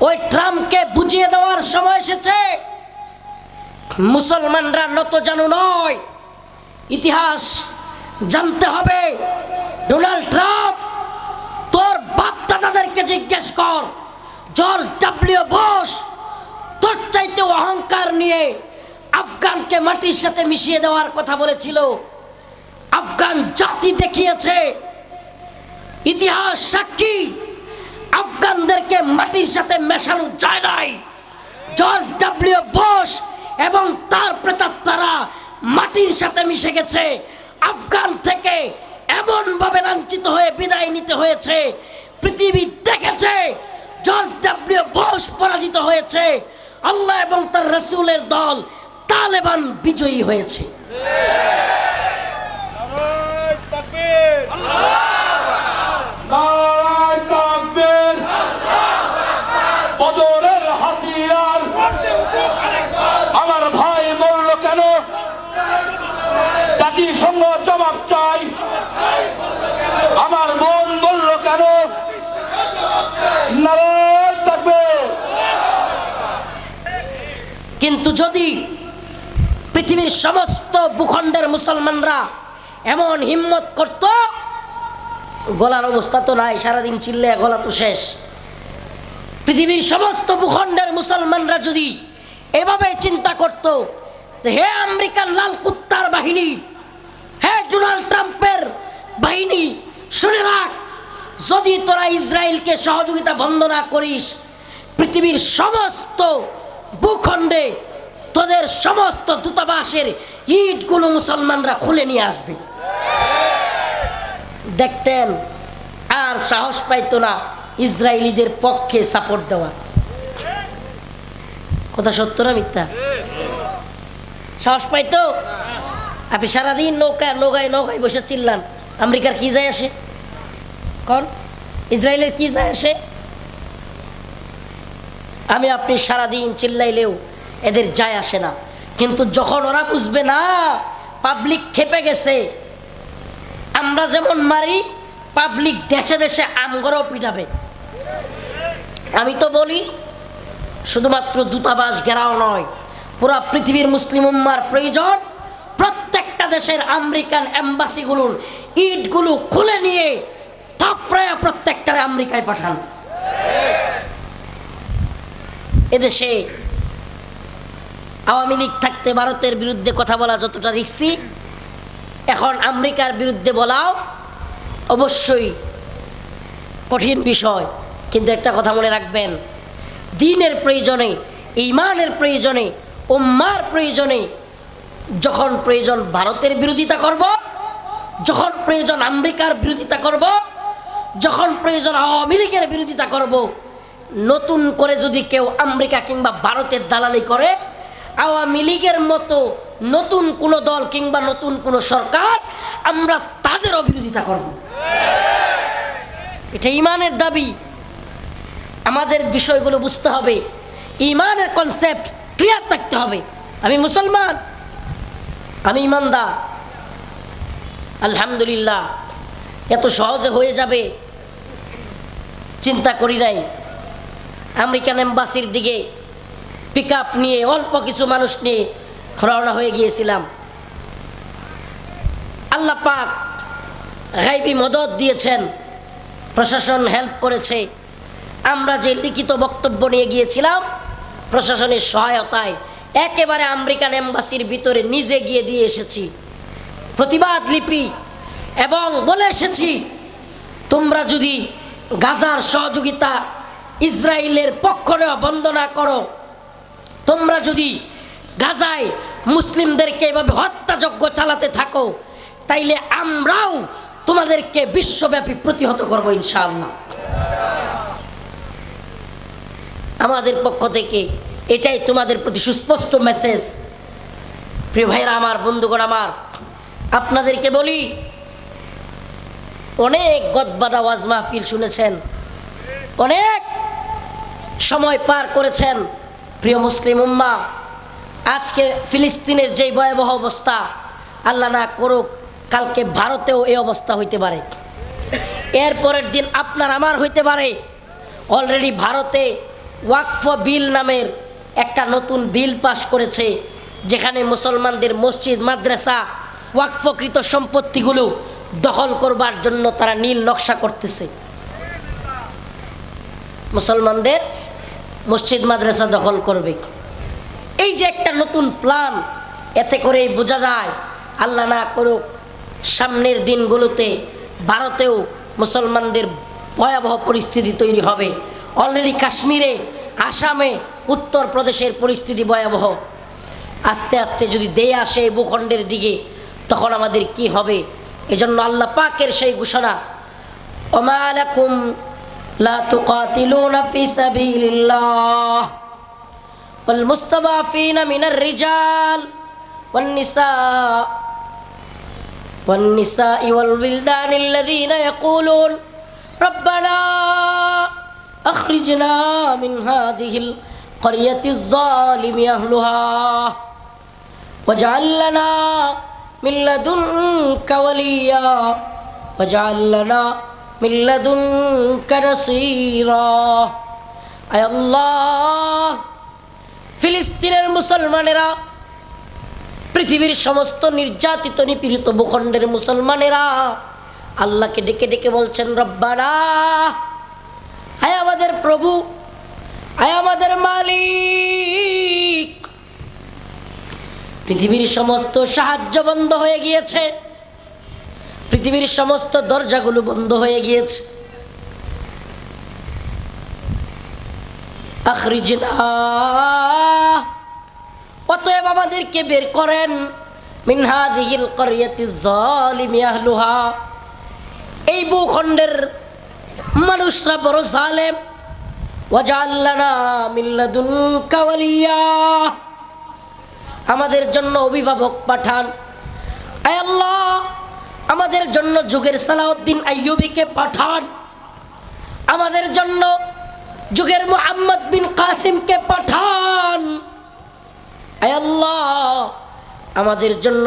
ওই ট্রাম্পকে বুঝিয়ে দেওয়ার সময় এসেছে। মুসলমানরা নতজানু নয়, ইতিহাস জানতে হবে। ডোনাল্ড ট্রাম্প, তোর বাপ দাদাদেরকে জিজ্ঞেস কর, জর্জ ডব্লিউ বুশ তোর চাইতে অহংকার নিয়ে আফগানকে মাটির সাথে মিশিয়ে দেওয়ার কথা বলেছিল। আফগান জাতি দেখিয়েছে, ইতিহাস সাক্ষী, আফগানদেরকে মাটির সাথে মেশানো যায় নাই। জর্জ ডব্লিউ বুশ এবং তার প্রেতাত্মারা মাটির সাথে মিশে গেছে। আফগান থেকে এমন ভাবে লাঞ্ছিত হয়ে বিদায় নিতে হয়েছে, পৃথিবী দেখেছে। জর্জ ডব্লিউ বুশ পরাজিত হয়েছে, আল্লাহ এবং তার রাসূলের দল তালেবান বিজয়ী হয়েছে। আমার ভাই বলল কেন? জাতিসংঘ জবাব চাই। আমার বোন বলল কেন? নারায়ণ তাকবীর। কিন্তু যদি পৃথিবীর সমস্ত ভূখণ্ডের মুসলমানরা এমন হিম্মত করত, গলার অবস্থা তো নাই, সারাদিন চিল্লে গলা তো শেষ। পৃথিবীর সমস্ত ভূখণ্ডের মুসলমানরা যদি এভাবে চিন্তা করত যে হে আমেরিকার লাল কুত্তার বাহিনী, হে ডোনাল্ড ট্রাম্পের বাহিনী, শুনে রাখ, যদি তোরা ইসরায়েলকে সহযোগিতা বন্ধ না করিস, পৃথিবীর সমস্ত ভূখণ্ডে তোদের সমস্ত দূতাবাসের ইটগুলো মুসলমানরা খুলে নিয়ে আসবে। দেখতেন আর সাহস পাইতো না ইসরায়েলিদের পক্ষে সাপোর্ট দেওয়া। কথা সত্য না মিথ্যা? সাহস পাইতো? আপনি সারাদিন নৌকায় বসে চিল্লান, আমেরিকার কি যায় আসে? কোন ইসরায়েলের কি যায় আসে? আমি আপনি সারাদিন চিল্লাইলেও এদের যায় আসে না। কিন্তু যখন ওরা বুঝবে না পাবলিক খেপে গেছে, আমরা যেমন মারি, পাবলিক দেশে দেশে আমগরও পিটাবে। আমি তো বলি শুধুমাত্র দূতাবাস ঘেরাও নয়, পুরা পৃথিবীর মুসলিম উম্মার প্রয়োজন প্রত্যেকটা দেশের আমেরিকান এম্বাসিগুলোর ইটগুলো খুলে নিয়ে থাপড়ায়া প্রত্যেকটা আমেরিকায় পাঠান। এদেশে আওয়ামী লীগ থাকতে ভারতের বিরুদ্ধে কথা বলা যতটা রিস্কি, এখন আমেরিকার বিরুদ্ধে বলাও অবশ্যই কঠিন বিষয়। কিন্তু একটা কথা মনে রাখবেন, দ্বীনের প্রয়োজনে, ঈমানের প্রয়োজনে, উম্মার প্রয়োজনে যখন প্রয়োজন ভারতের বিরোধিতা করব, যখন প্রয়োজন আমেরিকার বিরোধিতা করব, যখন প্রয়োজন আওয়ামী লীগের বিরোধিতা করব, নতুন করে যদি কেউ আমেরিকা কিংবা ভারতের দালালি করে, আওয়ামী লীগের মতো নতুন কোনো দল কিংবা নতুন কোনো সরকার, আমরা তাদেরও বিরোধিতা করব। এটা ঈমানের দাবি। আমাদের বিষয়গুলো বুঝতে হবে, ঈমানের কনসেপ্ট ক্লিয়ার থাকতে হবে। আমি মুসলমান, আমি ঈমানদার। আলহামদুলিল্লাহ, এত সহজে হয়ে যাবে চিন্তা করি নাই। আমেরিকান এম্বাসির দিকে পিকআপ নিয়ে অল্প কিছু মানুষ নিয়ে রওনা হয়ে গিয়েছিলাম। আল্লাহ পাক গায়বী মদদ দিয়েছেন, প্রশাসন হেল্প করেছে। আমরা যে লিখিত বক্তব্য নিয়ে গিয়েছিলাম প্রশাসনের সহায়তায় একেবারে আমেরিকান এম্বাসির ভিতরে নিজে গিয়ে দিয়ে এসেছি প্রতিবাদ লিপি, এবং বলে এসেছি তোমরা যদি গাজার সহযোগিতা ইসরায়েলের পক্ষ নেওয়া বন্ধ না করো, তোমরা যদি গাজায় মুসলিমদেরকে এভাবে হত্যাযজ্ঞ চালাতে থাকো, তাইলে আমরাও তোমাদেরকে বিশ্বব্যাপী প্রতিহত করব ইনশাআল্লাহ। আমাদের পক্ষ থেকে এটাই তোমাদের প্রতি সুস্পষ্ট মেসেজ। প্রিয় ভাইরা আমার, বন্ধুগণ আমার, আপনাদেরকে বলি, অনেক গদবাদা ওয়াজ মাহফিল শুনেছেন, অনেক সময় পার করেছেন। প্রিয় মুসলিম উম্মাহ, আজকে ফিলিস্তিনের যেই ভয়াবহ অবস্থা, আল্লাহ না করুক কালকে ভারতেও এই অবস্থা হইতে পারে, এর পরের দিন আপনার আমার হইতে পারে। অলরেডি ভারতে ওয়াকফ বিল নামের একটা নতুন বিল পাশ করেছে, যেখানে মুসলমানদের মসজিদ মাদ্রাসা ওয়াকফকৃত সম্পত্তিগুলো দখল করবার জন্য তারা নীল নকশা করতেছে। মুসলমানদের মসজিদ মাদ্রাসা দখল করবে, এই যে একটা নতুন প্ল্যান, এতে করেই বোঝা যায় আল্লাহ না করুক সামনের দিনগুলোতে ভারতেও মুসলমানদের ভয়াবহ পরিস্থিতি তৈরি হবে। অলরেডি কাশ্মীরে, আসামে, উত্তরপ্রদেশের পরিস্থিতি ভয়াবহ। আস্তে আস্তে যদি দেয়ে আসে এই ভূখণ্ডের দিকে, তখন আমাদের কি হবে? এজন্য আল্লাহ পাকের সেই ঘোষণা, ওমা লাকুম লা তুকাতিলুনা ফি সাবিলিল্লাহ ওয়াল মুস্তাদাফিনা মিনার রিজাল ওয়ান নিসা ওয়াল উইলদানি আল্লাযীনা ইয়াকুলুন রব্বানা আখরিজনা মিন হাযিহিল ক্বরিয়াতিজ যালিমি আহলুহা ওয়াজআল লানা মিন লাদুনকা ওয়ালিয়্যা ওয়াজআল লানা মিন লাদুনকা নাসীরা। আয় আল্লাহ, ফিলিস্তিনের মুসলমানেরা, পৃথিবীর সমস্ত নির্যাতিত নিপীড়িত ভূখণ্ডের মুসলমানেরা আল্লাহকে ডেকে ডেকে বলছেন, রব্বানা, আয় আমাদের প্রভু, আয় আমাদের মালিক, পৃথিবীর সমস্ত সাহায্য বন্ধ হয়ে গিয়েছে, পৃথিবীর সমস্ত দরজাগুলো বন্ধ হয়ে গিয়েছে। আখরিজনা, অতএব আমাদেরকে বের করেন, মিন হাযিহিল ক্বরিয়াতিজ যালিমি আহলুহা, এই ভূখণ্ডের মানুষরা বড় জালেম। ওয়াজআল লানা মিন লাদুনকা ওয়ালিয়্যা, আমাদের জন্য অভিভাবক পাঠান। আয় আল্লাহ, আমাদের জন্য যুগের সালাউদ্দিন আইয়ুবীকে পাঠান, আমাদের জন্য যুগের মুহাম্মদ বিন কাসিমকে পাঠান। আয় আল্লাহ, আমাদের জন্য